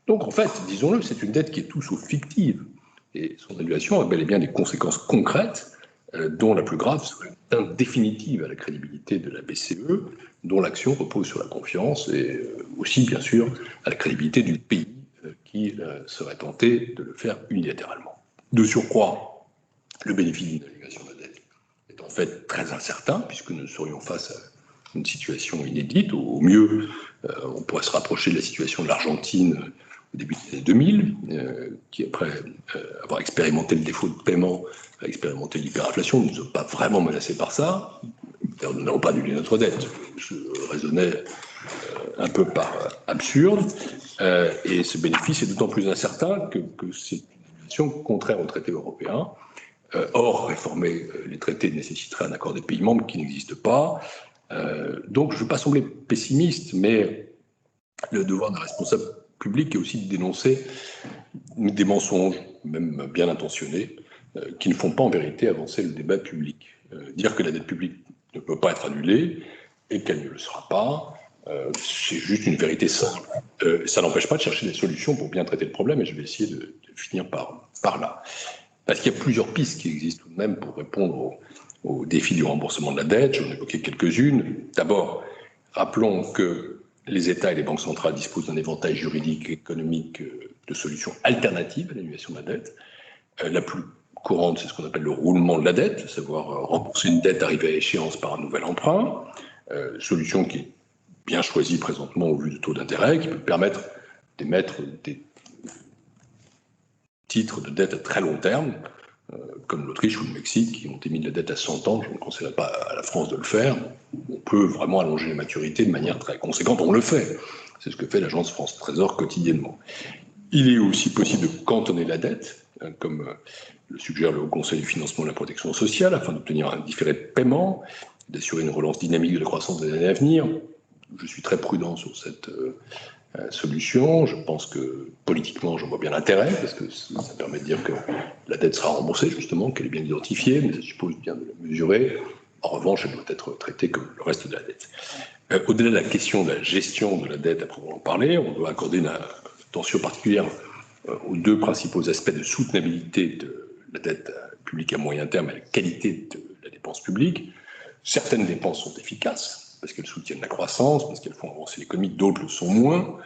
Donc en fait, disons-le, c'est une dette qui est tout sauf fictive. Et son annulation a bel et bien des conséquences concrètes, dont la plus grave serait l'atteinte définitive à la crédibilité de la BCE, dont l'action repose sur la confiance, et aussi, bien sûr, à la crédibilité du pays qui serait tenté de le faire unilatéralement. De surcroît, le bénéfice d'une annulation de la dette est en fait très incertain, puisque nous serions face à une situation inédite. Au mieux, on pourrait se rapprocher de la situation de l'Argentine au début des années 2000, qui, après avoir expérimenté le défaut de paiement, a expérimenté l'hyperinflation. Nous ne sommes pas vraiment menacés par ça. Nous n'avons pas annulé notre dette. Je raisonnais un peu par absurde. Et ce bénéfice est d'autant plus incertain que c'est une action contraire aux traités européens. Or, réformer les traités nécessiterait un accord des pays membres qui n'existe pas. Donc, je ne veux pas sembler pessimiste, mais le devoir d'un responsable public est aussi de dénoncer des mensonges, même bien intentionnés, qui ne font pas en vérité avancer le débat public. Dire que la dette publique ne peut pas être annulée et qu'elle ne le sera pas, c'est juste une vérité simple. Ça n'empêche pas de chercher des solutions pour bien traiter le problème, et je vais essayer de finir par là. Parce qu'il y a plusieurs pistes qui existent tout de même pour répondre au défi du remboursement de la dette. J'en ai évoqué quelques-unes. D'abord, rappelons que les États et les banques centrales disposent d'un éventail juridique et économique de solutions alternatives à l'annulation de la dette. La plus courante, c'est ce qu'on appelle le roulement de la dette, à savoir rembourser une dette arrivée à échéance par un nouvel emprunt. Solution qui est bien choisie présentement au vu du taux d'intérêt, qui peut permettre d'émettre des titres de dette à très long terme, comme l'Autriche ou le Mexique, qui ont émis de la dette à 100 ans. Je ne conseillerais pas à la France de le faire. On peut vraiment allonger les maturités de manière très conséquente. On le fait. C'est ce que fait l'agence France Trésor quotidiennement. Il est aussi possible de cantonner la dette, comme le suggère le Haut Conseil du financement de la protection sociale, afin d'obtenir un différé de paiement, d'assurer une relance dynamique de la croissance des années à venir. Je suis très prudent sur cette solution. Je pense que politiquement, j'en vois bien l'intérêt, parce que ça permet de dire que la dette sera remboursée, justement, qu'elle est bien identifiée, mais ça suppose bien de la mesurer. En revanche, elle doit être traitée comme le reste de la dette. Au-delà de la question de la gestion de la dette, à proprement parler, on doit accorder une attention particulière aux deux principaux aspects de soutenabilité de la dette publique à moyen terme et la qualité de la dépense publique. Certaines dépenses sont efficaces, parce qu'elles soutiennent la croissance, parce qu'elles font avancer l'économie, d'autres le sont moins.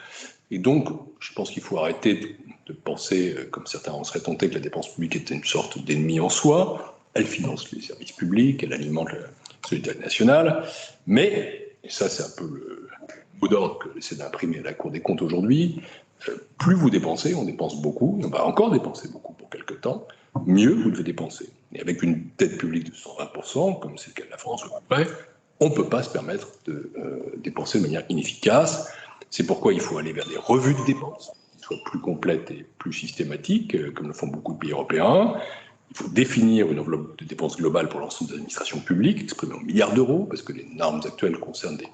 Et donc, je pense qu'il faut arrêter de penser, comme certains en seraient tentés, que la dépense publique était une sorte d'ennemi en soi. Elle finance les services publics, elle alimente la solidarité nationale, mais, et ça c'est un peu le mot d'ordre que j'essaie d'imprimer à la Cour des comptes aujourd'hui, plus vous dépensez, on dépense beaucoup, on va encore dépenser beaucoup pour quelque temps, mieux vous devez dépenser. Et avec une dette publique de 120%, comme c'est le cas de la France ou à peu près, on ne peut pas se permettre de dépenser de manière inefficace. C'est pourquoi il faut aller vers des revues de dépenses qui soient plus complètes et plus systématiques, comme le font beaucoup de pays européens. Il faut définir une enveloppe de dépenses globale pour l'ensemble des administrations publiques, exprimée en milliards d'euros, parce que les normes actuelles concernent des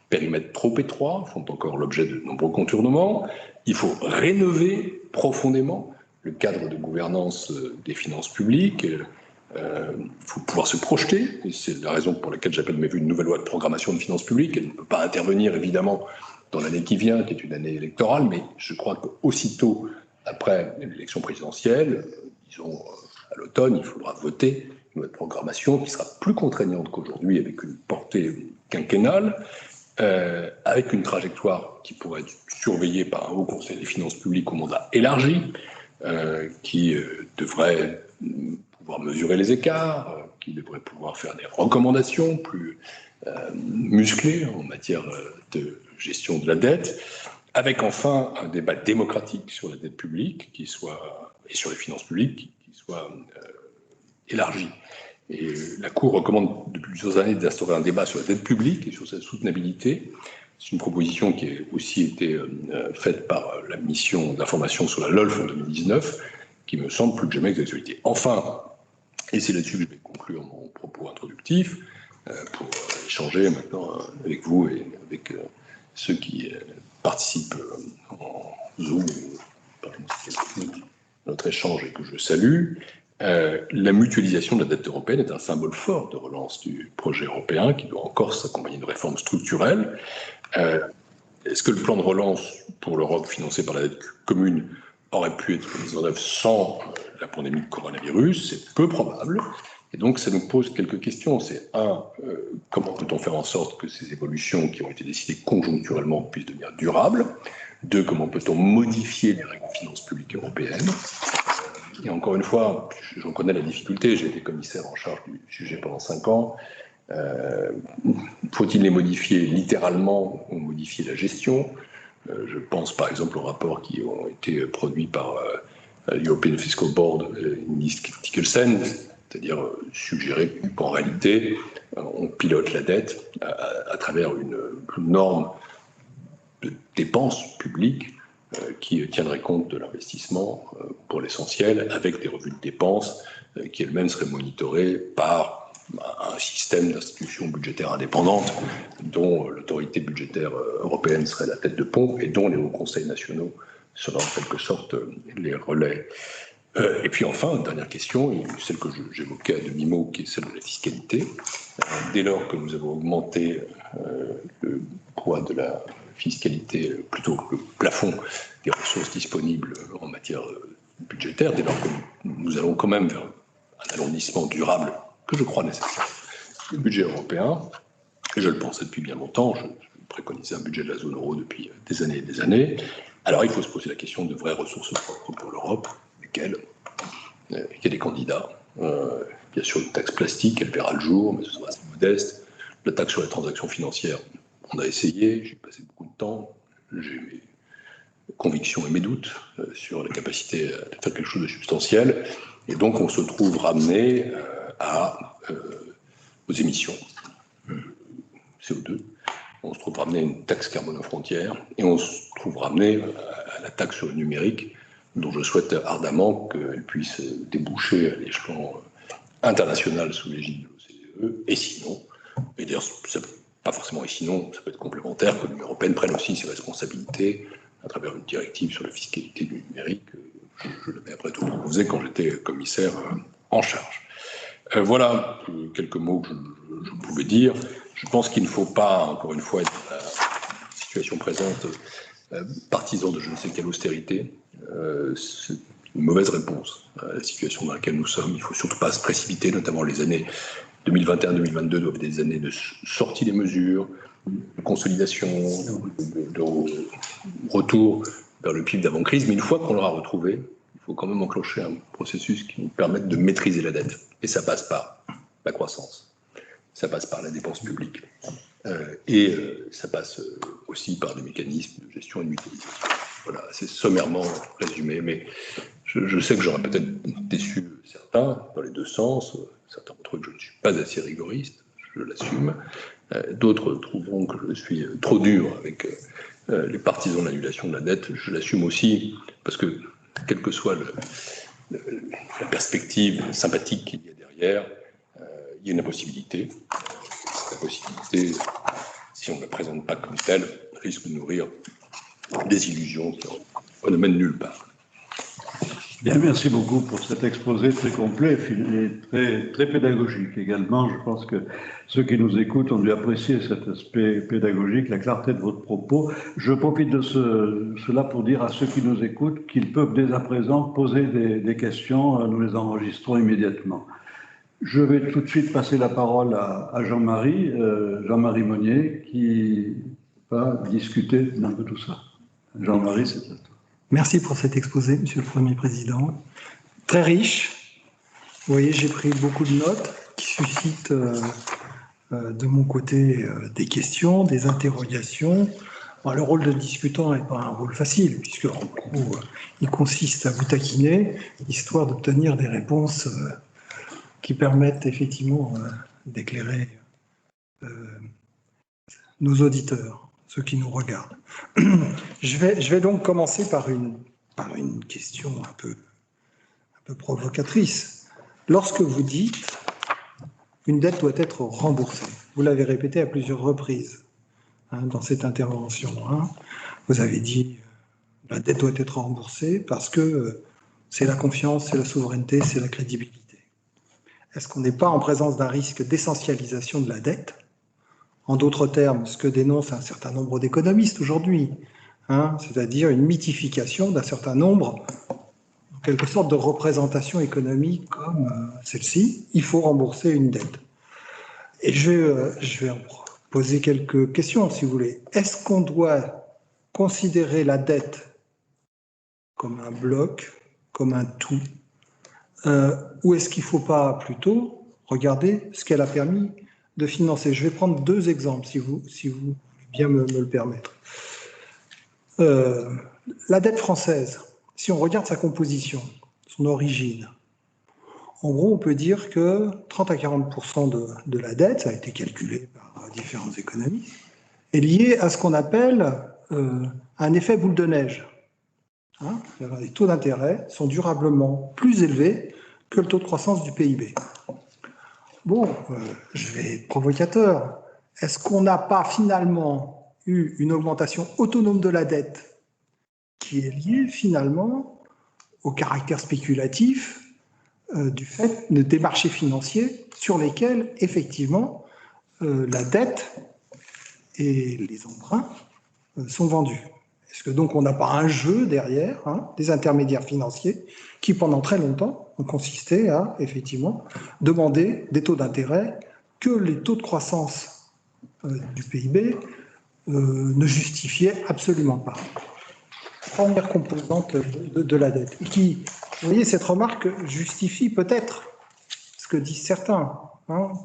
périmètres trop étroits, font encore l'objet de nombreux contournements. Il faut rénover profondément le cadre de gouvernance des finances publiques. Il faut pouvoir se projeter, et c'est la raison pour laquelle j'appelle mes vœux une nouvelle loi de programmation de finances publiques. Elle ne peut pas intervenir, évidemment, dans l'année qui vient, qui est une année électorale, mais je crois qu'aussitôt après l'élection présidentielle, disons à l'automne, il faudra voter une loi de programmation qui sera plus contraignante qu'aujourd'hui, avec une portée quinquennale, avec une trajectoire qui pourrait être surveillée par un haut conseil des finances publiques au mandat élargi, qui devrait pouvoir mesurer les écarts, qui devrait pouvoir faire des recommandations plus musclées en matière de gestion de la dette, avec enfin un débat démocratique sur la dette publique qui soit, et sur les finances publiques qui soit élargi. Et la Cour recommande depuis plusieurs années d'instaurer un débat sur la dette publique et sur sa soutenabilité. C'est une proposition qui a aussi été faite par la mission d'information sur la LOLF en 2019, qui me semble plus que jamais d'actualité. Enfin, et c'est là-dessus que je vais conclure mon propos introductif, pour échanger maintenant avec vous et avec ceux qui participent en Zoom, notre échange et que je salue. La mutualisation de la dette européenne est un symbole fort de relance du projet européen qui doit encore s'accompagner de réformes structurelles. Est-ce que le plan de relance pour l'Europe financé par la dette commune aurait pu être mis en œuvre sans la pandémie de coronavirus? C'est peu probable. Et donc, ça nous pose quelques questions. C'est comment peut-on faire en sorte que ces évolutions qui ont été décidées conjoncturellement puissent devenir durables? 2, comment peut-on modifier les règles de finances publiques européennes? Et encore une fois, j'en connais la difficulté, j'ai été commissaire en charge du sujet pendant 5 ans. Faut-il les modifier littéralement ou modifier la gestion? Je pense par exemple aux rapports qui ont été produits par l'European Fiscal Board, Niels Tikkelsen, c'est-à-dire suggérer qu'en réalité, on pilote la dette à travers une norme de dépenses publiques qui tiendrait compte de l'investissement pour l'essentiel, avec des revues de dépenses qui elles-mêmes seraient monitorées par un système d'institutions budgétaires indépendantes dont l'autorité budgétaire européenne serait la tête de pont et dont les hauts conseils nationaux seraient en quelque sorte les relais. Et puis enfin, une dernière question, celle que j'évoquais à demi-mot, qui est celle de la fiscalité. Dès lors que nous avons augmenté le poids de la fiscalité, plutôt le plafond des ressources disponibles en matière budgétaire, dès lors que nous allons quand même vers un alourdissement durable que je crois nécessaire du budget européen, et je le pensais depuis bien longtemps, je préconisais un budget de la zone euro depuis des années et des années, alors il faut se poser la question de vraies ressources propres pour l'Europe, lesquelles il y a des candidats. Bien sûr, une taxe plastique, elle verra le jour, mais ce sera assez modeste. La taxe sur les transactions financières, on a essayé, j'ai passé beaucoup de temps, j'ai mes convictions et mes doutes sur la capacité de faire quelque chose de substantiel, et donc on se trouve ramené aux émissions CO2, on se trouve ramené à une taxe carbone aux frontières, et on se trouve ramené à la taxe sur le numérique, dont je souhaite ardemment qu'elle puisse déboucher à l'échelon international sous l'égide de l'OCDE, et sinon, et d'ailleurs, pas forcément et sinon, ça peut être complémentaire, que l'Union européenne prenne aussi ses responsabilités à travers une directive sur la fiscalité du numérique. Je l'avais après tout proposé quand j'étais commissaire en charge. Voilà quelques mots que je pouvais dire. Je pense qu'il ne faut pas, encore une fois, être dans la situation présente partisan de je ne sais quelle austérité. C'est une mauvaise réponse à la situation dans laquelle nous sommes. Il ne faut surtout pas se précipiter, notamment les années 2021-2022 doivent être des années de sortie des mesures, de consolidation, de retour vers le PIB d'avant-crise. Mais une fois qu'on l'aura retrouvé, il faut quand même enclencher un processus qui nous permette de maîtriser la dette. Et ça passe par la croissance, ça passe par la dépense publique, et ça passe aussi par des mécanismes de gestion et de mutualisation. Voilà, c'est sommairement résumé, mais je sais que j'aurais peut-être déçu certains dans les deux sens. Certains d'entre eux que je ne suis pas assez rigoriste, je l'assume. D'autres trouveront que je suis trop dur avec les partisans de l'annulation de la dette. Je l'assume aussi, parce que, quelle que soit la perspective sympathique qu'il y a derrière, il y a une impossibilité. La possibilité, si on ne la présente pas comme telle, risque de nourrir des illusions qui ne mènent nulle part. Bien, merci beaucoup pour cet exposé très complet et très pédagogique également. Je pense que ceux qui nous écoutent ont dû apprécier cet aspect pédagogique, la clarté de votre propos. Je profite de cela pour dire à ceux qui nous écoutent qu'ils peuvent dès à présent poser des questions. Nous les enregistrons immédiatement. Je vais tout de suite passer la parole à Jean-Marie Monnier, qui va discuter d'un peu tout ça. Jean-Marie, c'est à toi. Merci pour cet exposé, Monsieur le Premier Président. Très riche. Vous voyez, j'ai pris beaucoup de notes qui suscitent de mon côté des questions, des interrogations. Bon, le rôle de discutant n'est pas un rôle facile, puisque en gros, il consiste à vous taquiner, histoire d'obtenir des réponses qui permettent effectivement d'éclairer nos auditeurs, ceux qui nous regardent. Je vais donc commencer par une question un peu provocatrice. Lorsque vous dites une dette doit être remboursée, vous l'avez répété à plusieurs reprises dans cette intervention. Vous avez dit la dette doit être remboursée parce que c'est la confiance, c'est la souveraineté, c'est la crédibilité. Est-ce qu'on n'est pas en présence d'un risque d'essentialisation de la dette En d'autres termes, ce que dénoncent un certain nombre d'économistes aujourd'hui, c'est-à-dire une mythification d'un certain nombre, en quelque sorte, de représentations économiques comme celle-ci. Il faut rembourser une dette. Et je vais en poser quelques questions, si vous voulez. Est-ce qu'on doit considérer la dette comme un bloc, comme un tout, ou est-ce qu'il ne faut pas plutôt regarder ce qu'elle a permis de financer? Je vais prendre deux exemples, si vous voulez bien me le permettre. La dette française, si on regarde sa composition, son origine, en gros, on peut dire que 30 à 40% de la dette, ça a été calculé par différents économistes, est lié à ce qu'on appelle un effet boule de neige. Les taux d'intérêt sont durablement plus élevés que le taux de croissance du PIB. Bon, je vais être provocateur. Est-ce qu'on n'a pas finalement eu une augmentation autonome de la dette qui est liée finalement au caractère spéculatif du fait des marchés financiers sur lesquels, effectivement, la dette et les emprunts sont vendus? Est-ce que donc on n'a pas un jeu derrière, des intermédiaires financiers qui, pendant très longtemps, ont consisté à, effectivement, demander des taux d'intérêt que les taux de croissance du PIB ne justifiaient absolument pas? Première composante de la dette. Et qui, vous voyez, cette remarque justifie peut-être ce que disent certains.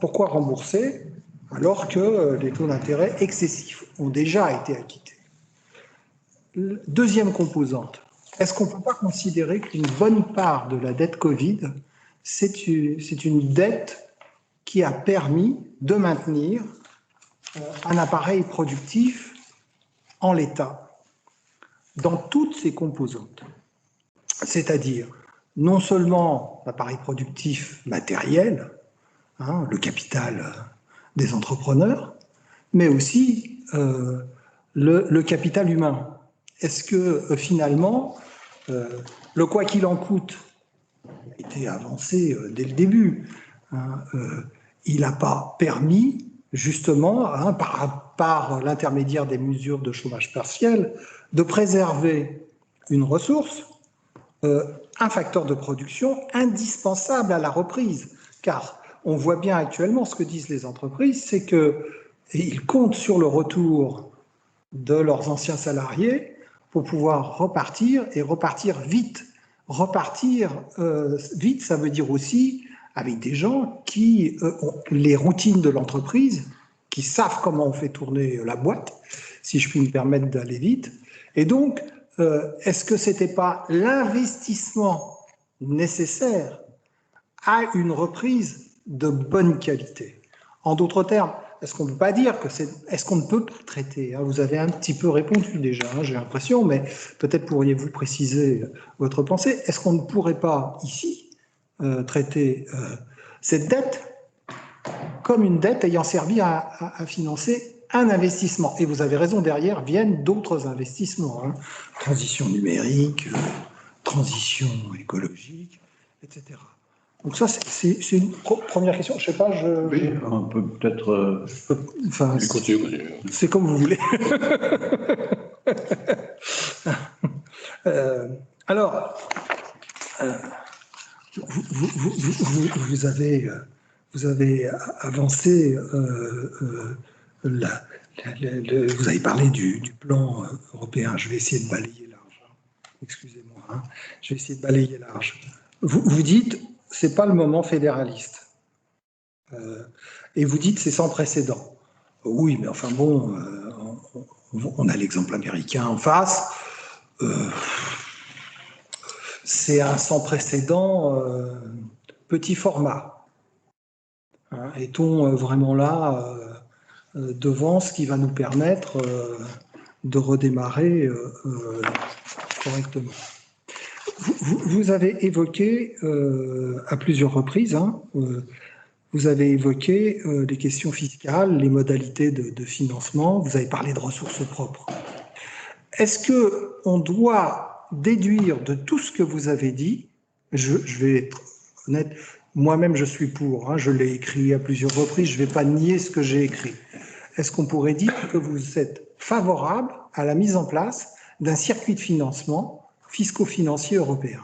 Pourquoi rembourser alors que les taux d'intérêt excessifs ont déjà été acquittés? Deuxième composante, est-ce qu'on ne peut pas considérer qu'une bonne part de la dette Covid, c'est une dette qui a permis de maintenir un appareil productif en l'état, dans toutes ses composantes? C'est-à-dire non seulement l'appareil productif matériel, le capital des entrepreneurs, mais aussi le capital humain. Est-ce que finalement, le quoi qu'il en coûte a été avancé dès le début, il n'a pas permis justement, par l'intermédiaire des mesures de chômage partiel, de préserver une ressource, un facteur de production indispensable à la reprise? Car on voit bien actuellement ce que disent les entreprises, c'est qu'ils comptent sur le retour de leurs anciens salariés pour pouvoir repartir et repartir vite. Repartir vite, ça veut dire aussi avec des gens qui ont les routines de l'entreprise, qui savent comment on fait tourner la boîte, si je puis me permettre d'aller vite. Et donc, est-ce que ce n'était pas l'investissement nécessaire à une reprise de bonne qualité? En d'autres termes, est-ce qu'on ne peut pas dire que est-ce qu'on ne peut pas traiter, vous avez un petit peu répondu déjà, j'ai l'impression, mais peut-être pourriez-vous préciser votre pensée. Est-ce qu'on ne pourrait pas ici traiter cette dette comme une dette ayant servi à financer un investissement? Et vous avez raison, derrière viennent d'autres investissements, transition numérique, transition écologique, etc. Donc ça, c'est une première question. Je ne sais pas, oui, on peut peut-être... Enfin, continue. C'est comme vous voulez. Alors, vous avez avancé, vous avez parlé du plan européen. Je vais essayer de balayer large. Excusez-moi, je vais essayer de balayer large. Vous dites, c'est pas le moment fédéraliste. Et vous dites, c'est sans précédent. Oui, mais enfin bon, on a l'exemple américain en face. C'est un sans précédent petit format. Est-on vraiment là devant ce qui va nous permettre de redémarrer correctement? Vous avez évoqué à plusieurs reprises, vous avez évoqué les questions fiscales, les modalités de financement, vous avez parlé de ressources propres. Est-ce qu'on doit déduire de tout ce que vous avez dit, je vais être honnête, moi-même je suis pour, je l'ai écrit à plusieurs reprises, je ne vais pas nier ce que j'ai écrit. est-ce qu'on pourrait dire que vous êtes favorable à la mise en place d'un circuit de financement fisco-financier européen,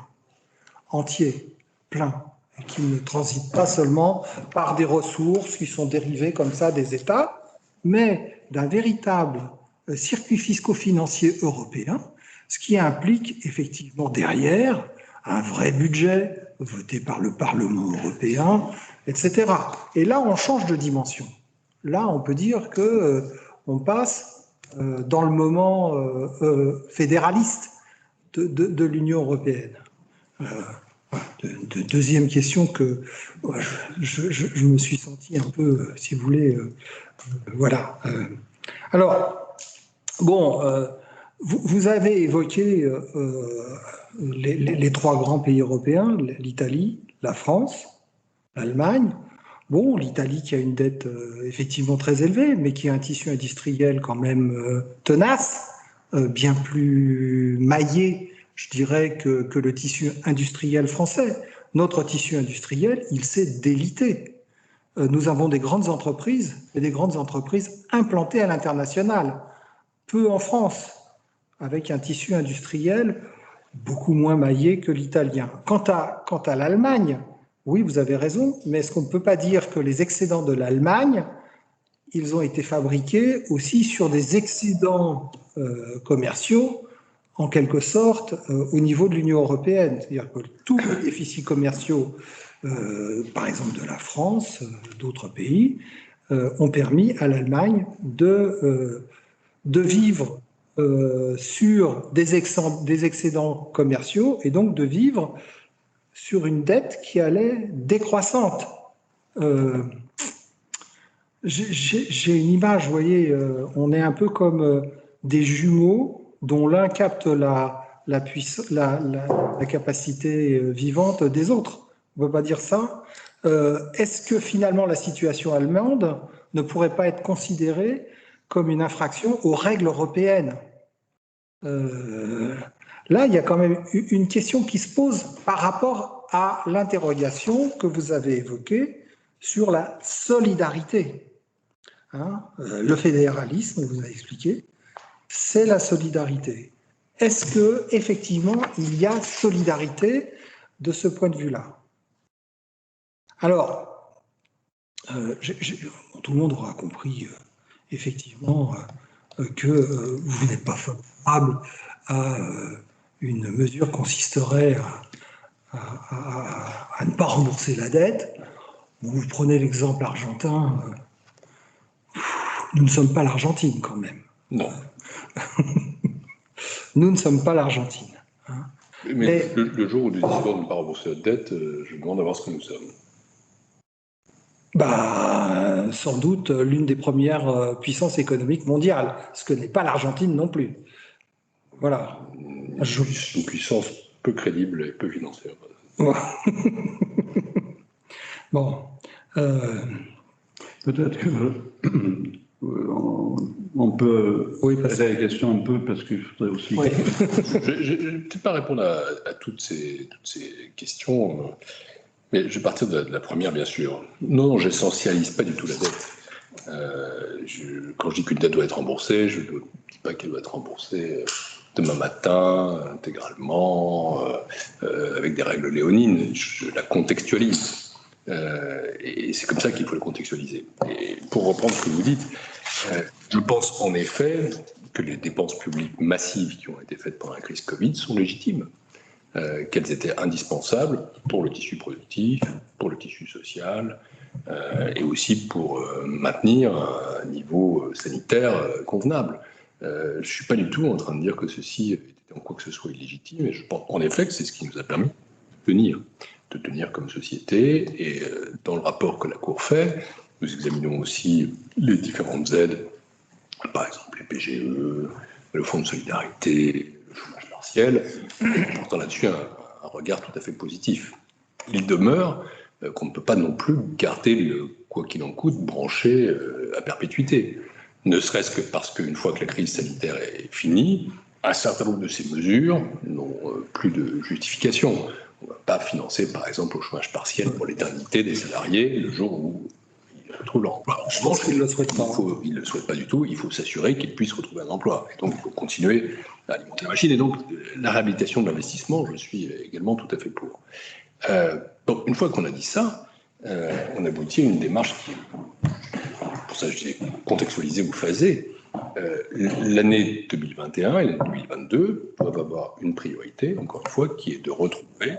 entier, plein, et qui ne transite pas seulement par des ressources qui sont dérivées comme ça des États, mais d'un véritable circuit fisco-financier européen, ce qui implique effectivement derrière un vrai budget voté par le Parlement européen, etc. Et là, on change de dimension. Là, on peut dire qu'on passe dans le moment fédéraliste de l'Union européenne. Deuxième question que je me suis senti un peu, si vous voulez, voilà. Alors, bon, vous avez évoqué les trois grands pays européens, l'Italie, la France, l'Allemagne. Bon, l'Italie qui a une dette effectivement très élevée, mais qui a un tissu industriel quand même tenace, bien plus maillé, je dirais, que le tissu industriel français. Notre tissu industriel, il s'est délité. Nous avons des grandes entreprises, et des grandes entreprises implantées à l'international, peu en France, avec un tissu industriel beaucoup moins maillé que l'italien. Quant à l'Allemagne, oui, vous avez raison, mais est-ce qu'on ne peut pas dire que les excédents de l'Allemagne, ils ont été fabriqués aussi sur des excédents commerciaux, en quelque sorte, au niveau de l'Union européenne? C'est-à-dire que tous les déficits commerciaux, par exemple de la France, d'autres pays, ont permis à l'Allemagne de vivre sur des excédents commerciaux et donc de vivre sur une dette qui allait décroissante. J'ai une image, vous voyez, on est un peu comme des jumeaux dont l'un capte la capacité vivante des autres. On ne peut pas dire ça. Est-ce que finalement la situation allemande ne pourrait pas être considérée comme une infraction aux règles européennes? Là, il y a quand même une question qui se pose par rapport à l'interrogation que vous avez évoquée sur la solidarité. Hein, le fédéralisme, vous avez expliqué, c'est la solidarité. Est-ce que effectivement il y a solidarité de ce point de vue-là? Alors, tout le monde aura compris effectivement que vous n'êtes pas favorable à une mesure qui consisterait à ne pas rembourser la dette. Vous prenez l'exemple argentin, nous ne sommes pas l'Argentine quand même. Non. Nous ne sommes pas l'Argentine. Hein. Mais le jour où nous décidons de ne pas rembourser notre dette, je me demande à voir ce que nous sommes. Bah, sans doute l'une des premières puissances économiques mondiales, ce que n'est pas l'Argentine non plus. Voilà. Une puissance peu crédible et peu financière. Bon. Peut-être que on peut passer la question un peu parce qu'il faudrait aussi. Oui. Je ne vais peut-être pas répondre à toutes ces questions, mais je vais partir de la première, bien sûr. Non, je n'essentialise pas du tout la dette. Quand je dis qu'une dette doit être remboursée, je ne dis pas qu'elle doit être remboursée demain matin, intégralement, avec des règles léonines. Je la contextualise. Et c'est comme ça qu'il faut le contextualiser. Et pour reprendre ce que vous dites, je pense en effet que les dépenses publiques massives qui ont été faites pendant la crise Covid sont légitimes, qu'elles étaient indispensables pour le tissu productif, pour le tissu social, et aussi pour maintenir un niveau sanitaire convenable. Je ne suis pas du tout en train de dire que ceci était en quoi que ce soit illégitime, et je pense en effet que c'est ce qui nous a permis de tenir comme société. Et dans le rapport que la Cour fait, nous examinons aussi les différentes aides, par exemple les PGE, le Fonds de solidarité, le chômage partiel, en portant là-dessus un regard tout à fait positif. Il demeure qu'on ne peut pas non plus garder le quoi qu'il en coûte branché à perpétuité, ne serait-ce que parce qu'une fois que la crise sanitaire est finie, un certain nombre de ces mesures n'ont plus de justification. On ne va pas financer, par exemple, au chômage partiel pour l'éternité des salariés le jour où trouve leur emploi. Je pense qu'ils ne le souhaitent pas. Ils ne le souhaitent pas du tout. Il faut s'assurer qu'ils puissent retrouver un emploi. Et donc, il faut continuer à alimenter la machine. Et donc, la réhabilitation de l'investissement, je suis également tout à fait pour. Donc, une fois qu'on a dit ça, on aboutit à une démarche qui, pour ça je dis contextualiser ou phaser. L'année 2021 et l'année 2022 doivent avoir une priorité, encore une fois, qui est de retrouver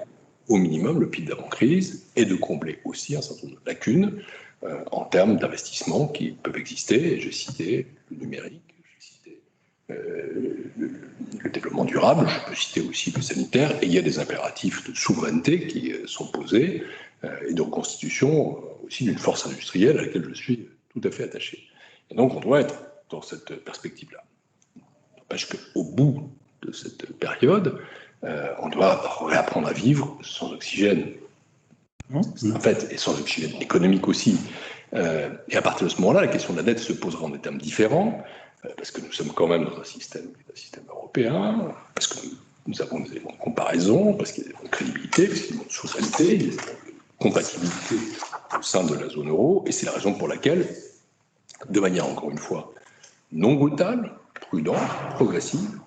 au minimum le PIB d'avant-crise et de combler aussi un certain nombre de lacunes en termes d'investissements qui peuvent exister. Et j'ai cité le numérique, j'ai cité le développement durable, je peux citer aussi le sanitaire, et il y a des impératifs de souveraineté qui sont posés et de reconstitution aussi d'une force industrielle à laquelle je suis tout à fait attaché. Et donc on doit être dans cette perspective-là. Parce qu'au bout de cette période, on doit réapprendre à vivre sans oxygène, en fait, et sans oxygène économique aussi. Et à partir de ce moment-là, la question de la dette se posera en des termes différents, parce que nous sommes quand même dans un système européen, parce que nous avons des éléments de comparaison, parce qu'il y a des éléments de crédibilité, parce qu'il y a des éléments de souveraineté, il y a des éléments de compatibilité au sein de la zone euro, et c'est la raison pour laquelle, de manière encore une fois non brutale, prudente, progressive,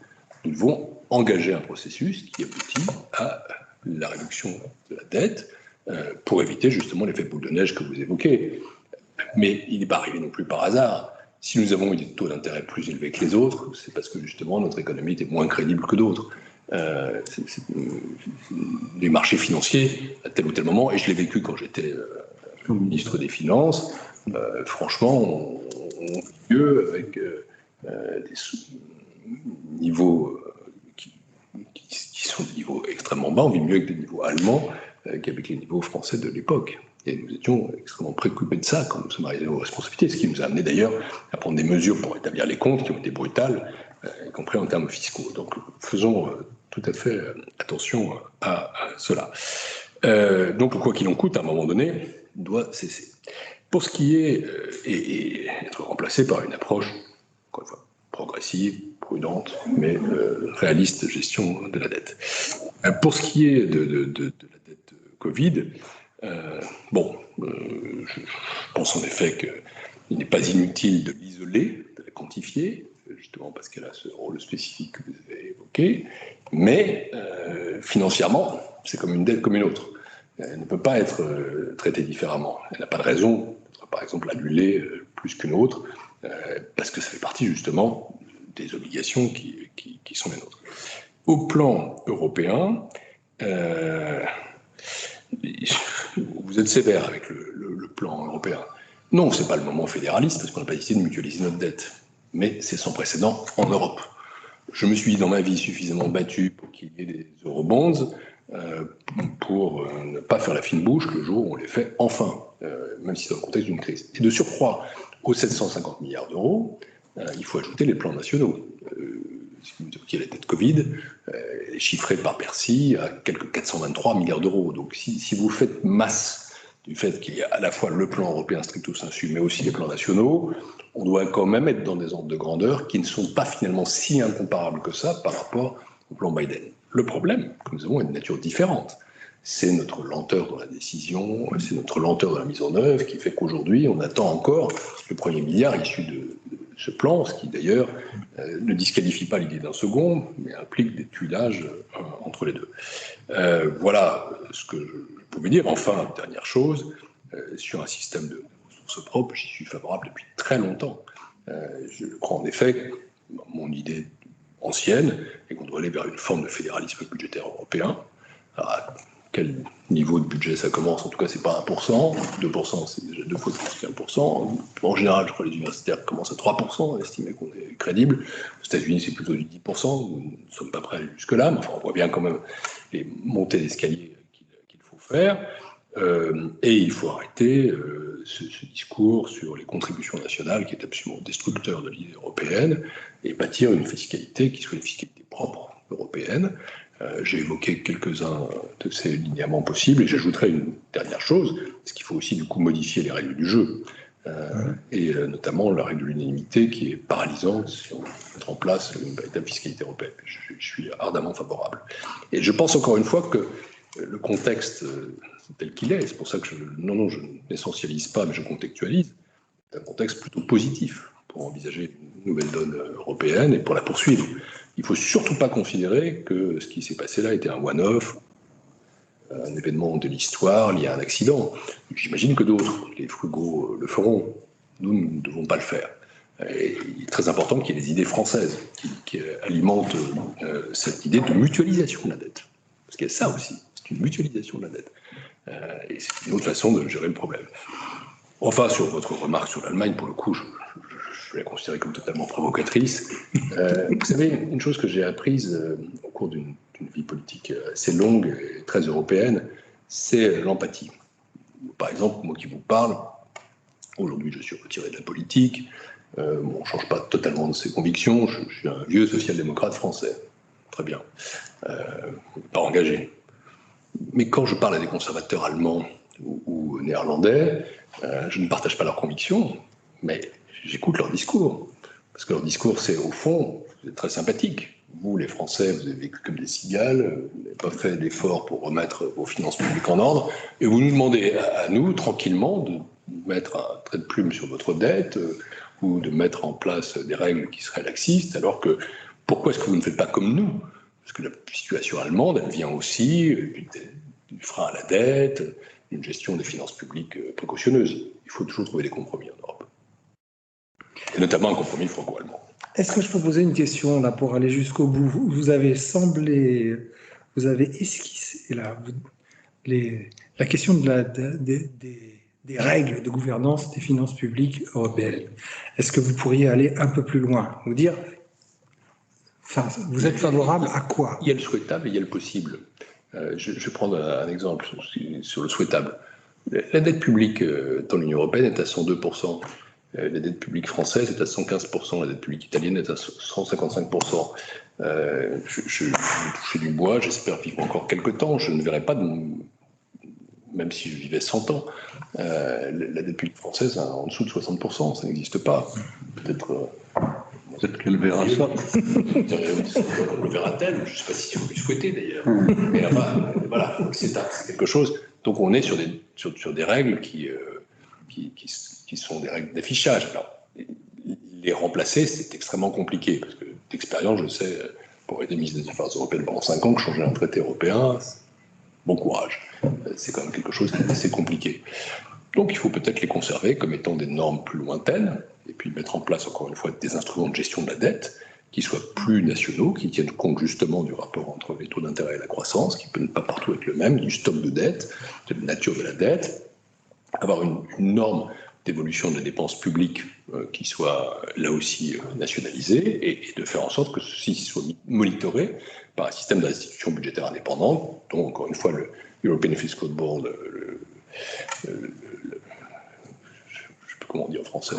nous devons engager un processus qui aboutit à la réduction de la dette pour éviter justement l'effet boule de neige que vous évoquez. Mais il n'est pas arrivé non plus par hasard. Si nous avons eu des taux d'intérêt plus élevés que les autres, c'est parce que justement notre économie était moins crédible que d'autres. Les marchés financiers, à tel ou tel moment, et je l'ai vécu quand j'étais ministre des Finances, franchement, on vit mieux avec des niveaux qui sont des niveaux extrêmement bas, on vit mieux avec des niveaux allemands qu'avec les niveaux français de l'époque. Et nous étions extrêmement préoccupés de ça quand nous sommes arrivés aux responsabilités, ce qui nous a amené d'ailleurs à prendre des mesures pour établir les comptes qui ont été brutales, y compris en termes fiscaux. Donc faisons tout à fait attention à cela. Donc quoi qu'il en coûte, à un moment donné, doit cesser. Pour ce qui est et être remplacé par une approche, encore une fois, progressive, prudente, mais réaliste gestion de la dette. Pour ce qui est de la dette Covid, je pense en effet qu'il n'est pas inutile de l'isoler, de la quantifier, justement parce qu'elle a ce rôle spécifique que vous avez évoqué, mais financièrement, c'est comme une dette comme une autre. Elle ne peut pas être traitée différemment. Elle n'a pas de raison d'être, par exemple, annulée plus qu'une autre, parce que ça fait partie justement des obligations qui sont les nôtres. Au plan européen, vous êtes sévère avec le plan européen. Non, ce n'est pas le moment fédéraliste, parce qu'on n'a pas décidé de mutualiser notre dette. Mais c'est sans précédent en Europe. Je me suis dans ma vie suffisamment battu pour qu'il y ait des eurobonds, pour ne pas faire la fine bouche le jour où on les fait enfin, même si c'est dans le contexte d'une crise. Et de surcroît, aux 750 milliards d'euros, il faut ajouter les plans nationaux. Qui est la dette Covid, chiffrée par Bercy à quelques 423 milliards d'euros. Donc si vous faites masse du fait qu'il y a à la fois le plan européen stricto sensu, mais aussi les plans nationaux, on doit quand même être dans des ordres de grandeur qui ne sont pas finalement si incomparables que ça par rapport au plan Biden. Le problème que nous avons est de nature différente. C'est notre lenteur dans la décision, c'est notre lenteur dans la mise en œuvre qui fait qu'aujourd'hui, on attend encore le premier milliard issu de ce plan, ce qui d'ailleurs ne disqualifie pas l'idée d'un second, mais implique des tuilages entre les deux. Voilà ce que je pouvais dire. Enfin, dernière chose, sur un système de ressources propres, j'y suis favorable depuis très longtemps. Je crois en effet que mon idée ancienne est qu'on doit aller vers une forme de fédéralisme budgétaire européen. À quel niveau de budget ça commence? En tout cas, c'est pas 1%, 2%, c'est déjà 2 fois plus qu'1%. En général, je crois que les universitaires commencent à 3%, estimer qu'on est crédible. Aux États-Unis, c'est plutôt du 10%. Nous ne sommes pas prêts jusque-là, mais enfin, on voit bien quand même les montées d'escalier qu'il faut faire. Et il faut arrêter ce discours sur les contributions nationales qui est absolument destructeur de l'idée européenne et bâtir une fiscalité qui soit une fiscalité propre européenne. J'ai évoqué quelques-uns de ces linéaments possibles et j'ajouterai une dernière chose, c'est qu'il faut aussi du coup modifier les règles du jeu et notamment la règle de l'unanimité qui est paralysante si on veut mettre en place une véritable fiscalité européenne. Je suis ardemment favorable. Et je pense encore une fois que le contexte tel qu'il est, c'est pour ça que je n'essentialise pas mais je contextualise, un contexte plutôt positif pour envisager une nouvelle donne européenne et pour la poursuivre. Il ne faut surtout pas considérer que ce qui s'est passé là était un one-off, un événement de l'histoire lié à un accident. J'imagine que d'autres, les frugaux, le feront. Nous ne devons pas le faire. Et il est très important qu'il y ait des idées françaises qui alimentent cette idée de mutualisation de la dette. Parce qu'il y a ça aussi, c'est une mutualisation de la dette. Et c'est une autre façon de gérer le problème. Enfin, sur votre remarque sur l'Allemagne, pour le coup, je vais la considérer comme totalement provocatrice. Vous savez, une chose que j'ai apprise au cours d'une vie politique assez longue et très européenne, c'est l'empathie. Par exemple, moi qui vous parle, aujourd'hui je suis retiré de la politique, on ne change pas totalement de ses convictions, je suis un vieux social-démocrate français, très bien, pas engagé. Mais quand je parle à des conservateurs allemands ou néerlandais, je ne partage pas leurs convictions, mais j'écoute leur discours. Parce que leur discours, c'est au fond, vous êtes très sympathique. Vous, les Français, vous avez vécu comme des cigales, vous n'avez pas fait d'efforts pour remettre vos finances publiques en ordre, et vous nous demandez à nous, tranquillement, de mettre un trait de plume sur votre dette, ou de mettre en place des règles qui seraient laxistes, alors que pourquoi est-ce que vous ne faites pas comme nous? Parce que la situation allemande, elle vient aussi du frein à la dette, d'une gestion des finances publiques précautionneuse. Il faut toujours trouver des compromis en Europe. Et notamment un compromis franco-allemand. Est-ce que je peux poser une question là pour aller jusqu'au bout? Vous avez esquissé là, la question des règles de gouvernance des finances publiques européennes. Est-ce que vous pourriez aller un peu plus loin? Vous dire, enfin, vous êtes favorable à quoi? Il y a le souhaitable et il y a le possible. Je vais prendre un exemple sur le souhaitable. La dette publique dans l'Union européenne est à 102%. La dette publique française est à 115%. La dette publique italienne est à 155%. Je vais toucher du bois, j'espère vivre encore quelques temps. Je ne verrai pas, même si je vivais 100 ans, la dette publique française en dessous de 60%. Ça n'existe pas. Peut-être qu'elle verra ça. Le verra-t-elle? Je ne sais pas si vous le souhaitez d'ailleurs. Mais voilà, c'est quelque chose. Donc on est sur des règles qui sont des règles d'affichage. Alors, les remplacer, c'est extrêmement compliqué, parce que d'expérience, je sais, pour être ministre des Affaires européennes pendant 5 ans, que changer un traité européen, bon courage. C'est quand même quelque chose qui est assez compliqué. Donc il faut peut-être les conserver comme étant des normes plus lointaines, et puis mettre en place, encore une fois, des instruments de gestion de la dette qui soient plus nationaux, qui tiennent compte justement du rapport entre les taux d'intérêt et la croissance, qui peut ne pas partout être le même, du stock de dette, de la nature de la dette, avoir une norme d'évolution de la dépense publique qui soit là aussi nationalisée, et de faire en sorte que ceci soit monitoré par un système d'institutions budgétaires indépendantes, dont encore une fois le European Fiscal Board, je ne sais plus comment on dit en français,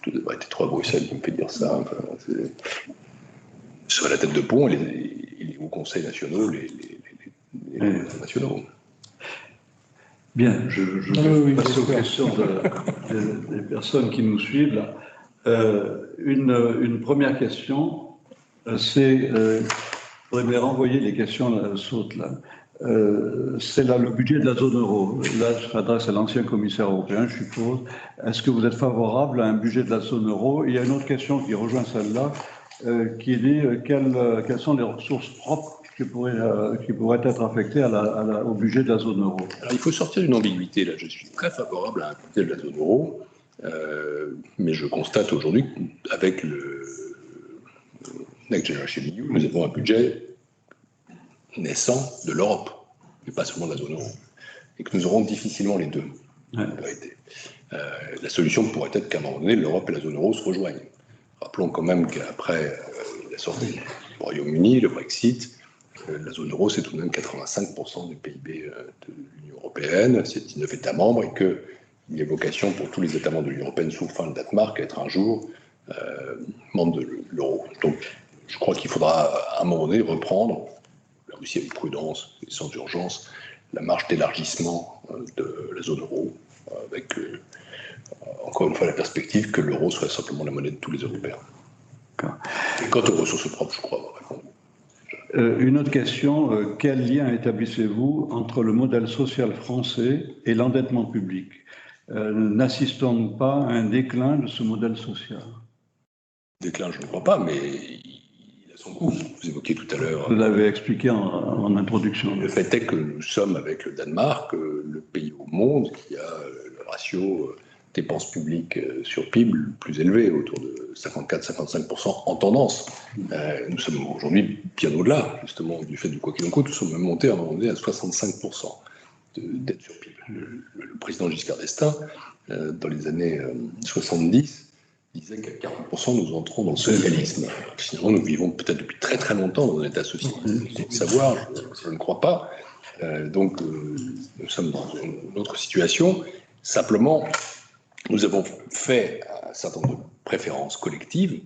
tout devrait être trop à Bruxelles qui me fait dire ça, enfin, sur la tête de pont, et les hauts conseils nationaux, les nationaux. Bien, je passe aux questions des personnes qui nous suivent là. Une première question, c'est, vous me renvoyer les questions sautes là. C'est là le budget de la zone euro. Là, je m'adresse à l'ancien commissaire européen, je suppose. Est-ce que vous êtes favorable à un budget de la zone euro? Il y a une autre question qui rejoint celle-là, qui dit quelles sont les ressources propres qui pourraient être affectées au budget de la zone euro. Alors, il faut sortir d'une ambiguïté. Là, je suis très favorable à un budget de la zone euro, mais je constate aujourd'hui qu'avec le Next Generation EU, nous avons un budget naissant de l'Europe, mais pas seulement de la zone euro, et que nous aurons difficilement les deux, en vérité. La solution pourrait être qu'à un moment donné, l'Europe et la zone euro se rejoignent. Rappelons quand même qu'après la sortie du Royaume-Uni, le Brexit, la zone euro, c'est tout de même 85% du PIB de l'Union européenne, c'est 19 États membres, et qu'il y a vocation pour tous les États membres de l'Union européenne, sauf le Danemark, à être un jour membre de l'euro. Donc, je crois qu'il faudra à un moment donné reprendre, là aussi avec prudence et sans urgence, la marche d'élargissement de la zone euro, avec encore une fois la perspective que l'euro soit simplement la monnaie de tous les Européens. Et quant aux ressources propres, je crois avoir répondu. Une autre question, quel lien établissez-vous entre le modèle social français et l'endettement public? n'assistons-nous pas à un déclin de ce modèle social? Déclin, je ne crois pas, mais il a son coût. Vous évoquiez tout à l'heure. Vous l'avez expliqué en introduction. Le fait est que nous sommes, avec le Danemark, le pays au monde qui a le ratio dépenses publiques sur PIB le plus élevé, autour de 54-55% en tendance. Nous sommes aujourd'hui bien au-delà, justement, du fait du quoi qu'il en coûte. Nous sommes même montés à un moment donné à 65% de dette sur PIB. Le président Giscard d'Estaing, dans les années 70, disait qu'à 40%, nous entrons dans le socialisme. Sinon, nous vivons peut-être depuis très très longtemps dans un état socialiste. Sans savoir, je ne crois pas. Donc, nous sommes dans une autre situation. Simplement, nous avons fait un certain nombre de préférences collectives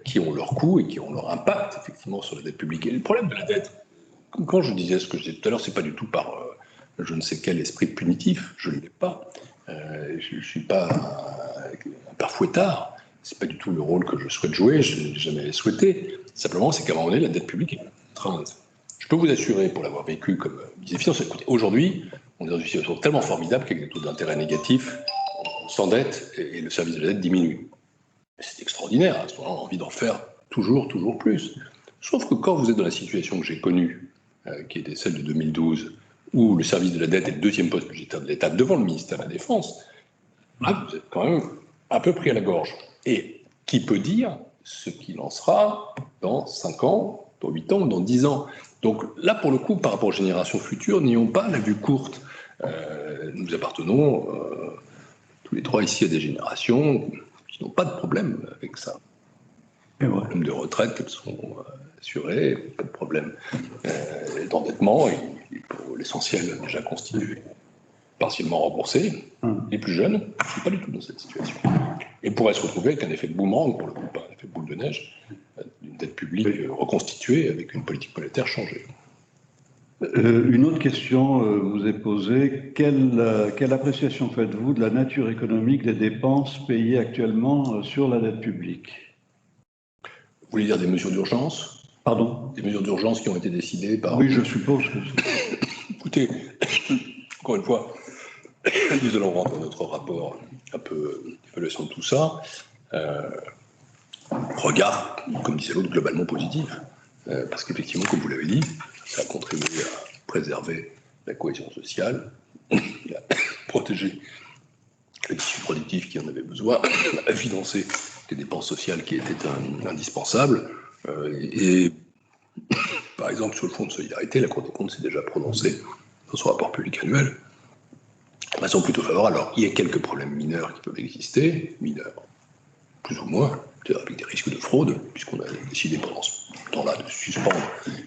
qui ont leur coût et qui ont leur impact, effectivement, sur la dette publique. Et le problème de la dette, quand je disais ce que je disais tout à l'heure, c'est pas du tout par je ne sais quel esprit punitif, je ne l'ai pas. Je ne suis pas un père fouettard, c'est pas du tout le rôle que je souhaite jouer, je ne l'ai jamais souhaité. Simplement, c'est qu'à un moment donné, la dette publique est contrainte. Je peux vous assurer, pour l'avoir vécu comme ministre des Finances, écoutez, aujourd'hui, on est dans une situation tellement formidable qu'avec des taux d'intérêt négatifs, on s'endette et le service de la dette diminue. C'est extraordinaire, à ce moment-là, on a envie d'en faire toujours plus. Sauf que quand vous êtes dans la situation que j'ai connue, qui était celle de 2012, où le service de la dette est le deuxième poste budgétaire de l'État devant le ministère de la Défense, là, vous êtes quand même un peu pris à la gorge. Et qui peut dire ce qu'il en sera dans 5 ans, dans 8 ans ou dans 10 ans? Donc là, pour le coup, par rapport aux générations futures, n'ayons pas la vue courte. Nous appartenons tous les trois ici à des générations qui n'ont pas de problème avec ça. Pas de problème de retraite, qu'elles sont assurées, pas de problème d'endettement, et pour l'essentiel déjà constitué, partiellement remboursé. Les plus jeunes ne sont pas du tout dans cette situation. Et pourraient se retrouver avec un effet boomerang, pour le coup, pas un effet boule de neige, d'une dette publique reconstituée avec une politique monétaire changée. Une autre question vous est posée. Quelle appréciation faites-vous de la nature économique des dépenses payées actuellement sur la dette publique? Vous voulez dire des mesures d'urgence? Pardon? Des mesures d'urgence qui ont été décidées par... Oui, je suppose que c'est... Écoutez, encore une fois, nous allons rendre dans notre rapport un peu d'évaluation de tout ça. Regard, comme disait l'autre, globalement positif. Parce qu'effectivement, comme vous l'avez dit, ça a contribué à préserver la cohésion sociale, à protéger le tissu productif qui en avait besoin, à financer les dépenses sociales qui étaient indispensables. Et par exemple, sur le fonds de solidarité, la Cour des comptes s'est déjà prononcée dans son rapport public annuel de façon plutôt favorable. Alors, il y a quelques problèmes mineurs qui peuvent exister, mineurs plus ou moins, avec des risques de fraude, puisqu'on a décidé pendant ce temps-là de suspendre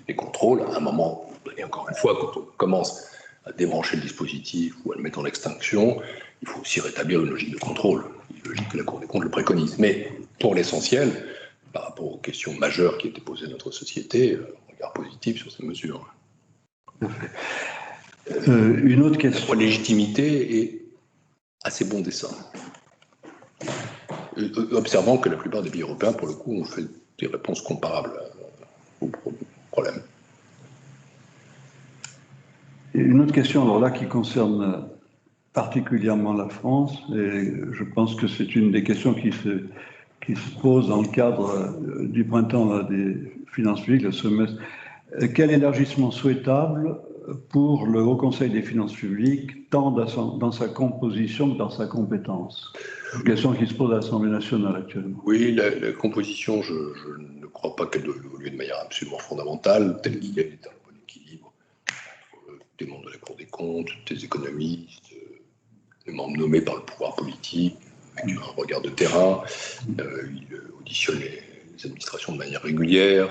les contrôles. À un moment, et encore une fois, quand on commence à débrancher le dispositif ou à le mettre en extinction, il faut aussi rétablir une logique de contrôle, une logique que la Cour des comptes le préconise. Mais pour l'essentiel, par rapport aux questions majeures qui étaient posées à notre société, un regard positif sur ces mesures. Une autre question. La légitimité et assez bon dessin. Observant que la plupart des pays européens, pour le coup, ont fait des réponses comparables aux problèmes. Une autre question, alors là, qui concerne particulièrement la France, et je pense que c'est une des questions qui se pose dans le cadre du printemps des finances publiques, le semestre. Quel élargissement souhaitable pour le Haut Conseil des finances publiques, tant dans sa composition que dans sa compétence? Une question qui se pose à l'Assemblée nationale actuellement. Oui, la composition, je ne crois pas qu'elle doit évoluer de manière absolument fondamentale, telle qu'il est un bon équilibre entre des membres de la Cour des comptes, des économistes, des membres nommés par le pouvoir politique, avec un regard de terrain. Il auditionne les administrations de manière régulière.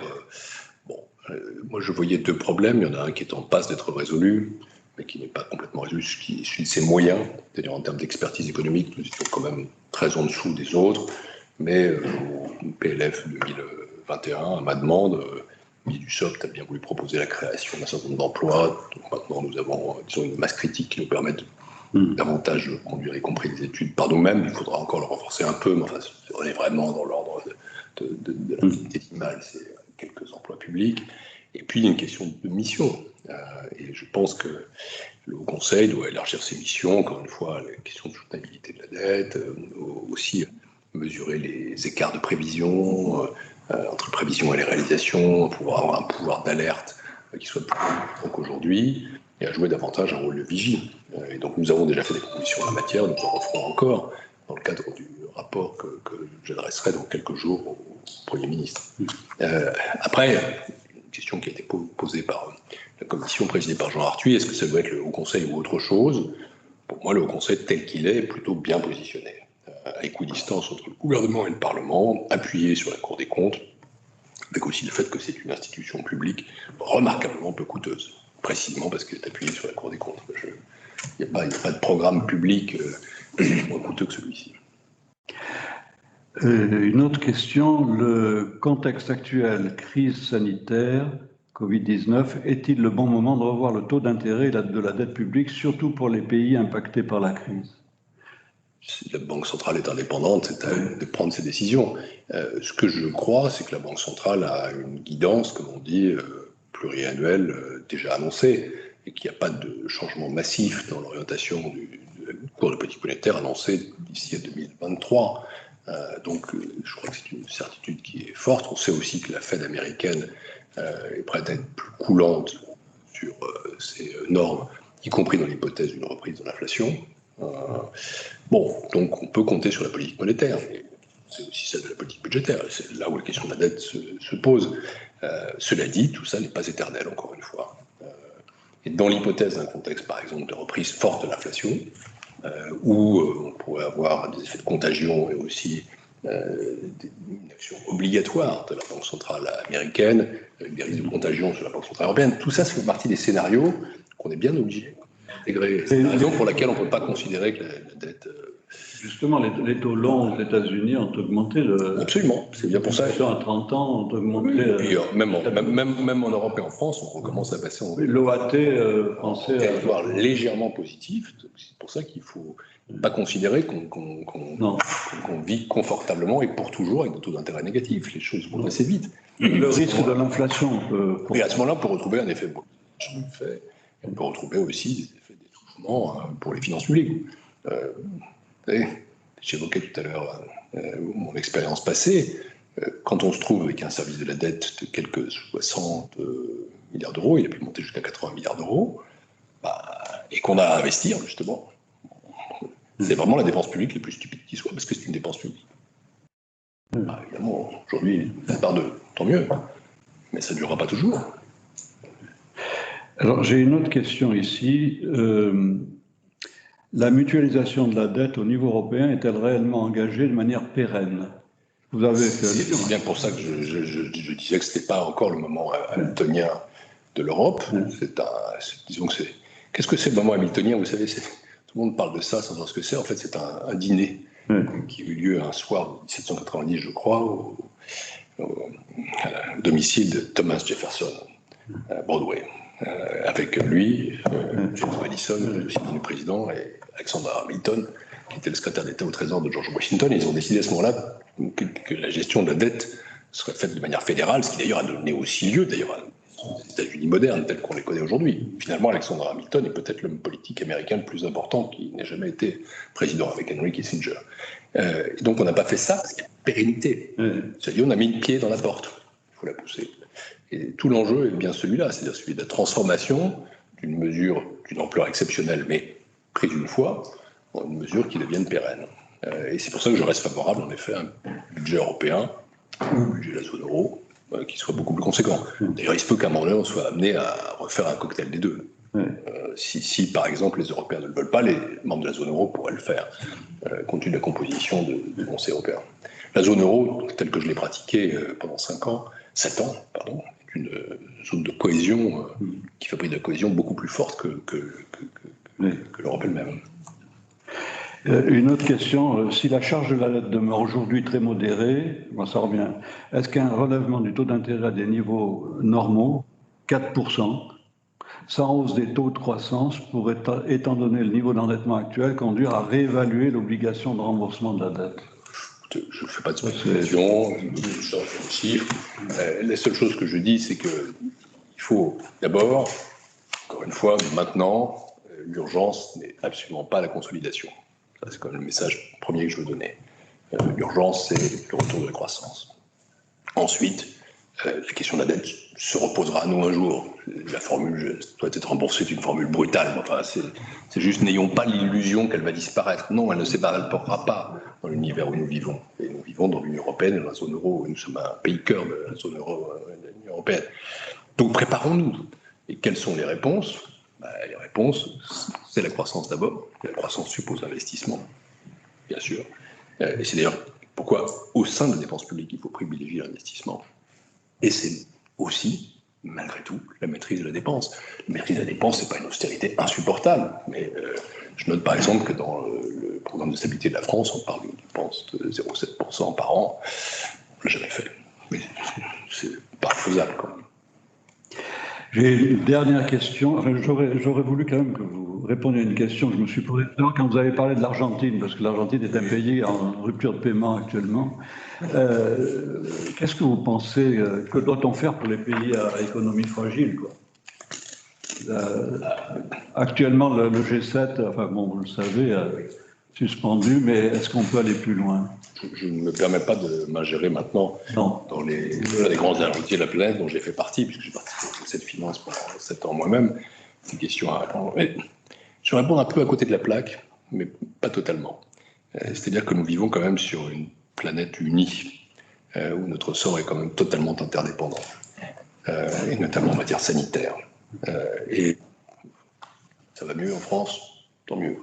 Moi, je voyais deux problèmes. Il y en a un qui est en passe d'être résolu, mais qui n'est pas complètement résolu, qui est de ses moyens. C'est-à-dire, en termes d'expertise économique, nous étions quand même très en dessous des autres. Mais au PLF 2021, à ma demande, Dussopt a bien voulu proposer la création d'un certain nombre d'emplois. Donc maintenant, nous avons une masse critique qui nous permet davantage de conduire, y compris des études par nous-mêmes. Il faudra encore le renforcer un peu, mais enfin, on est vraiment dans l'ordre de la décimale. C'est quelques emplois publics. Et puis, il y a une question de mission. Et je pense que le Haut Conseil doit élargir ses missions, encore une fois, la question de soutenabilité de la dette, aussi mesurer les écarts de prévision entre prévision et les réalisations, pouvoir avoir un pouvoir d'alerte qui soit plus important qu'aujourd'hui, et à jouer davantage un rôle de vigie. Et donc nous avons déjà fait des propositions en la matière, nous en referons encore dans le cadre du rapport que j'adresserai dans quelques jours au Premier ministre. Après, une question qui a été posée par la commission présidée par Jean Arthuis, est-ce que ça doit être le Haut Conseil ou autre chose? Pour moi, le Haut Conseil tel qu'il est plutôt bien positionné, à équidistance entre le gouvernement et le Parlement, appuyé sur la Cour des comptes, avec aussi le fait que c'est une institution publique remarquablement peu coûteuse, précisément parce qu'elle est appuyée sur la Cour des comptes. Il n'y a pas de programme public moins coûteux que celui-ci. Une autre question, le contexte actuel, crise sanitaire, Covid-19, est-il le bon moment de revoir le taux d'intérêt de la dette publique, surtout pour les pays impactés par la crise? Si la Banque centrale est indépendante, c'est à elle de prendre ses décisions. Ce que je crois, c'est que la Banque centrale a une guidance, comme on dit, pluriannuelle déjà annoncée, et qu'il n'y a pas de changement massif dans l'orientation du cours de politique monétaire annoncé d'ici à 2023. Donc, je crois que c'est une certitude qui est forte. On sait aussi que la Fed américaine est prête à être plus coulante sur ses normes, y compris dans l'hypothèse d'une reprise de l'inflation. Bon, donc on peut compter sur la politique monétaire, mais c'est aussi celle de la politique budgétaire. C'est là où la question de la dette se pose. Cela dit, tout ça n'est pas éternel, encore une fois. Et dans l'hypothèse d'un contexte, par exemple, de reprise forte de l'inflation, où on pourrait avoir des effets de contagion et aussi une action obligatoire de la Banque centrale américaine, avec des risques de contagion sur la Banque centrale européenne, tout ça, ça fait partie des scénarios qu'on est bien obligé d'intégrer. C'est la raison pour laquelle on ne peut pas considérer que la dette... Justement, les taux longs aux États-Unis ont augmenté. Absolument, c'est bien pour ça. Les taux à 30 ans ont augmenté. Oui, puis, même en Europe et en France, on recommence à passer en... L'OAT français... territoire légèrement positif. C'est pour ça qu'il ne faut pas considérer qu'on vit confortablement et pour toujours avec des taux d'intérêt négatifs. Les choses vont assez vite. Le risque de l'inflation peut... Et à ce moment-là, on peut retrouver un effet... On peut retrouver aussi des effets d'étouffement pour les finances publiques. J'évoquais tout à l'heure mon expérience passée. Quand on se trouve avec un service de la dette de quelques 60 milliards d'euros, il a pu monter jusqu'à 80 milliards d'euros, et qu'on a à investir, justement, c'est vraiment la dépense publique la plus stupide qui soit, parce que c'est une dépense publique. Évidemment, aujourd'hui, la part de tant mieux, mais ça ne durera pas toujours. Alors, j'ai une autre question ici. La mutualisation de la dette au niveau européen est-elle réellement engagée de manière pérenne? Vous avez fait... C'est bien pour ça que je disais que ce n'était pas encore le moment hamiltonien de l'Europe. Disons que c'est... Qu'est-ce que c'est le moment hamiltonien? Vous savez, tout le monde parle de ça sans savoir ce que c'est. En fait, c'est un dîner qui a eu lieu un soir de 1790, je crois, au domicile de Thomas Jefferson, à Broadway. Avec lui, James Madison, le président, et Alexander Hamilton, qui était le secrétaire d'État au Trésor de George Washington. Ils ont décidé à ce moment-là que la gestion de la dette serait faite de manière fédérale, ce qui d'ailleurs a donné aussi lieu aux États-Unis modernes, tels qu'on les connaît aujourd'hui. Finalement, Alexander Hamilton est peut-être l'homme politique américain le plus important qui n'ait jamais été président, avec Henry Kissinger. Donc on n'a pas fait ça parce qu'il y a pérennité. C'est-à-dire on a mis le pied dans la porte. Il faut la pousser. Et tout l'enjeu est bien celui-là, c'est-à-dire celui de la transformation d'une mesure d'une ampleur exceptionnelle, mais prise une fois, en une mesure qui devienne pérenne. Et c'est pour ça que je reste favorable, en effet, à un budget européen, un budget de la zone euro, qui soit beaucoup plus conséquent. D'ailleurs, il se peut qu'à un moment donné, on soit amené à refaire un cocktail des deux. Si, par exemple, les Européens ne le veulent pas, les membres de la zone euro pourraient le faire, compte tenu de la composition du Conseil européen. La zone euro, telle que je l'ai pratiquée pendant 7 ans, est une zone de cohésion qui fabrique de la cohésion beaucoup plus forte que l'Europe elle-même. Une autre question, si la charge de la dette demeure aujourd'hui très modérée, ça revient, est-ce qu'un relèvement du taux d'intérêt à des niveaux normaux, 4%, sans hausse des taux de croissance, pourrait, étant donné le niveau d'endettement actuel, conduire à réévaluer l'obligation de remboursement de la dette? Je ne fais pas de spéculation, je ne sais pas de chiffres. La seule chose que je dis, c'est que Il faut d'abord, encore une fois, maintenant, l'urgence n'est absolument pas la consolidation. Ça, c'est quand même le message premier que je veux donner. L'urgence, c'est le retour de la croissance. Ensuite, la question de la dette se reposera à nous un jour. La formule doit être remboursée, c'est une formule brutale. Enfin, c'est juste, n'ayons pas l'illusion qu'elle va disparaître. Non, elle ne s'éparpillera pas dans l'univers où nous vivons. Et nous vivons dans l'Union européenne et dans la zone euro. Nous sommes un pays cœur de la zone euro, de l'Union européenne. Donc préparons-nous. Et quelles sont les réponses? Les réponses, c'est la croissance d'abord. La croissance suppose l'investissement, bien sûr. Et c'est d'ailleurs pourquoi, au sein de la dépense publique, il faut privilégier l'investissement. Et c'est aussi, malgré tout, la maîtrise de la dépense. La maîtrise de la dépense, ce n'est pas une austérité insupportable. Mais je note par exemple que dans le programme de stabilité de la France, on parle d'une dépense de 0,7% par an. On ne l'a jamais fait. Mais c'est pas faisable quand même. J'ai une dernière question. Enfin, j'aurais voulu quand même que vous répondiez à une question que je me suis posée tout à l'heure quand vous avez parlé de l'Argentine, parce que l'Argentine est un pays en rupture de paiement actuellement. Qu'est-ce que vous pensez, que doit-on faire pour les pays à économie fragile, quoi? Actuellement, le G7, enfin bon, vous le savez, suspendu, mais est-ce qu'on peut aller plus loin? Je ne me permets pas de m'ingérer maintenant dans les grands argentiers de la planète dont j'ai fait partie, puisque j'ai participé à cette finance pendant 7 ans moi-même. C'est une question à répondre. Mais je vais répondre un peu à côté de la plaque, mais pas totalement. C'est-à-dire que nous vivons quand même sur une planète unie, où notre sort est quand même totalement interdépendant, et notamment en matière sanitaire. Et ça va mieux en France, tant mieux.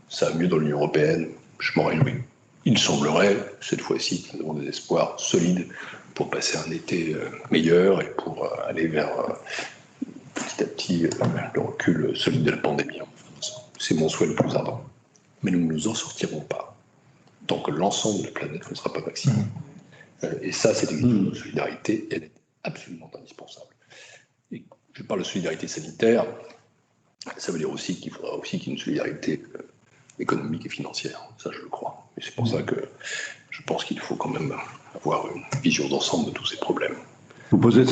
Ça va mieux dans l'Union européenne, je m'en réjouis. Il semblerait, cette fois-ci, que nous avons des espoirs solides pour passer un été meilleur et pour aller vers petit à petit le recul solide de la pandémie en France. C'est mon souhait le plus ardent. Mais nous ne nous en sortirons pas tant que l'ensemble de la planète ne sera pas vacciné. Et ça, cette question de solidarité, elle est absolument indispensable. Et je parle de solidarité sanitaire, ça veut dire aussi qu'il faudra aussi qu'il y ait une solidarité économique et financière, ça je le crois. Et c'est pour ça que je pense qu'il faut quand même avoir une vision d'ensemble de tous ces problèmes. Vous posez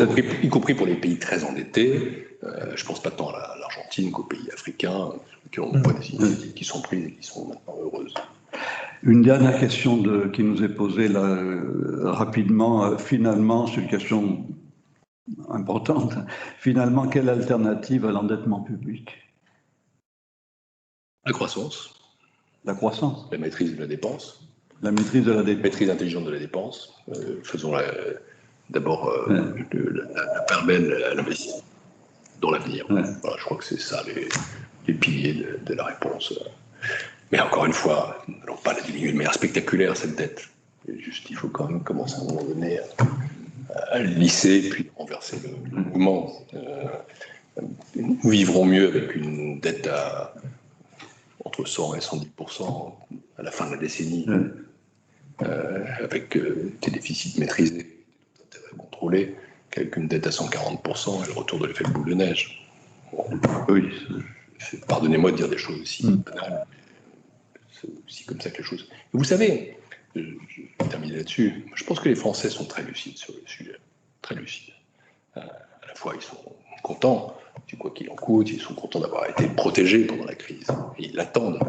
y compris pour les pays très endettés. Je ne pense pas tant à l'Argentine qu'aux pays africains qui ont des initiatives qui sont prises et qui sont maintenant heureuses. Une dernière question qui nous est posée là, rapidement. Finalement, c'est une question importante. Finalement, quelle alternative à l'endettement public? La croissance. La croissance. La maîtrise de la dépense. La maîtrise de la dépense. Maîtrise intelligente de la dépense. Faisons d'abord la part belle à l'investissement dans l'avenir. Ouais. Voilà, je crois que c'est ça les piliers de la réponse. Mais encore une fois, nous n'allons pas la diminuer de manière spectaculaire, cette dette. Juste, il faut quand même commencer à un moment donné à le lisser, puis renverser le mouvement. Nous vivrons mieux avec une dette entre 100 et 110% à la fin de la décennie, avec des déficits maîtrisés, des intérêts contrôlés, qu'avec une dette à 140% et le retour de l'effet de boule de neige. Bon, oui, pardonnez-moi de dire des choses aussi banales, mais c'est aussi comme ça que les choses. Et vous savez, je vais terminer là-dessus, je pense que les Français sont très lucides sur le sujet, très lucides. À la fois, ils sont contents du quoi qu'il en coûte, ils sont contents d'avoir été protégés pendant la crise. Et ils n'attendent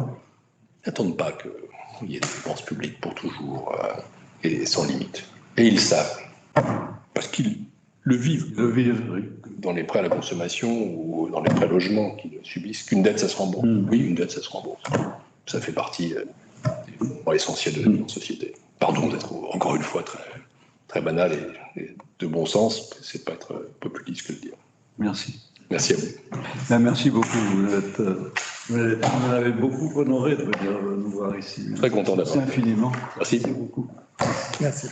pas qu'il y ait des dépenses publiques pour toujours et sans limite. Et ils savent, parce qu'ils le vivent, oui. Dans les prêts à la consommation ou dans les prêts logement qu'ils subissent, qu'une dette, ça se rembourse. Oui, une dette, ça se rembourse. Ça fait partie des essentiels de la vie en société. Pardon d'être encore une fois très, très banal et de bon sens, c'est pas être populiste que de le dire. Merci. Merci à vous. Ben, merci beaucoup. Vous m'avez beaucoup honoré de venir nous voir ici. Très content d'avoir. Merci infiniment. Merci beaucoup. Merci.